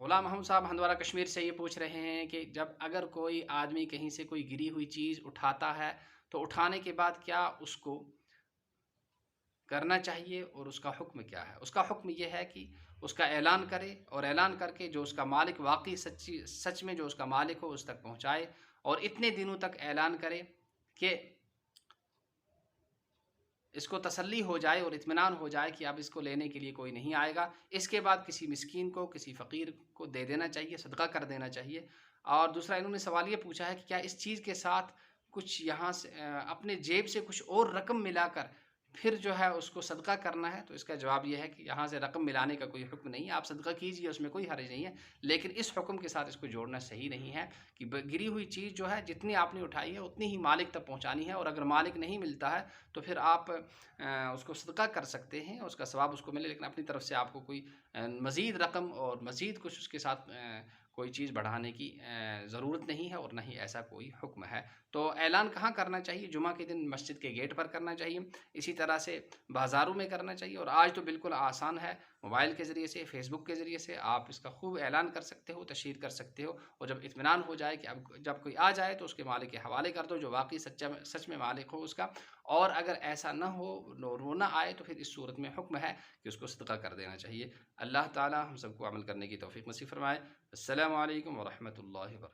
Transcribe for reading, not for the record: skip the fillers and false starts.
غلام محمد صاحب ہندوارہ کشمیر سے یہ پوچھ رہے ہیں کہ جب اگر کوئی آدمی کہیں سے کوئی گری ہوئی چیز اٹھاتا ہے تو اٹھانے کے بعد کیا اس کو کرنا چاہیے اور اس کا حکم کیا ہے؟ اس کا حکم یہ ہے کہ اس کا اعلان کرے، اور اعلان کر کے جو اس کا مالک واقعی سچ میں جو اس کا مالک ہو اس تک پہنچائے، اور اتنے دنوں تک اعلان کرے کہ اس کو تسلی ہو جائے اور اطمینان ہو جائے کہ اب اس کو لینے کے لیے کوئی نہیں آئے گا۔ اس کے بعد کسی مسکین کو، کسی فقیر کو دے دینا چاہیے، صدقہ کر دینا چاہیے۔ اور دوسرا انہوں نے سوال یہ پوچھا ہے کہ کیا اس چیز کے ساتھ کچھ یہاں سے اپنے جیب سے کچھ اور رقم ملا کر پھر جو ہے اس کو صدقہ کرنا ہے؟ تو اس کا جواب یہ ہے کہ یہاں سے رقم ملانے کا کوئی حکم نہیں ہے، آپ صدقہ کیجئے، اس میں کوئی حرج نہیں ہے، لیکن اس حکم کے ساتھ اس کو جوڑنا صحیح نہیں ہے کہ گری ہوئی چیز جو ہے جتنی آپ نے اٹھائی ہے اتنی ہی مالک تک پہنچانی ہے، اور اگر مالک نہیں ملتا ہے تو پھر آپ اس کو صدقہ کر سکتے ہیں، اس کا ثواب اس کو ملے، لیکن اپنی طرف سے آپ کو کوئی مزید رقم اور مزید کچھ اس کے ساتھ کوئی چیز بڑھانے کی ضرورت نہیں ہے، اور نہ ہی ایسا کوئی حکم ہے۔ تو اعلان کہاں کرنا چاہیے؟ جمعہ کے دن مسجد کے گیٹ پر کرنا چاہیے، اسی طرح سے بازاروں میں کرنا چاہیے، اور آج تو بالکل آسان ہے، موبائل کے ذریعے سے، فیس بک کے ذریعے سے آپ اس کا خوب اعلان کر سکتے ہو، تشہیر کر سکتے ہو، اور جب اطمینان ہو جائے کہ اب جب کوئی آ جائے تو اس کے مالک کے حوالے کر دو جو واقعی سچ میں مالک ہو اس کا۔ اور اگر ایسا نہ ہو اور وہ نہ آئے تو پھر اس صورت میں حکم ہے کہ اس کو صدقہ کر دینا چاہیے۔ اللہ تعالی ہم سب کو عمل کرنے کی توفیق نصیب فرمائے۔ السلام علیکم ورحمۃ اللہ وبرکاتہ۔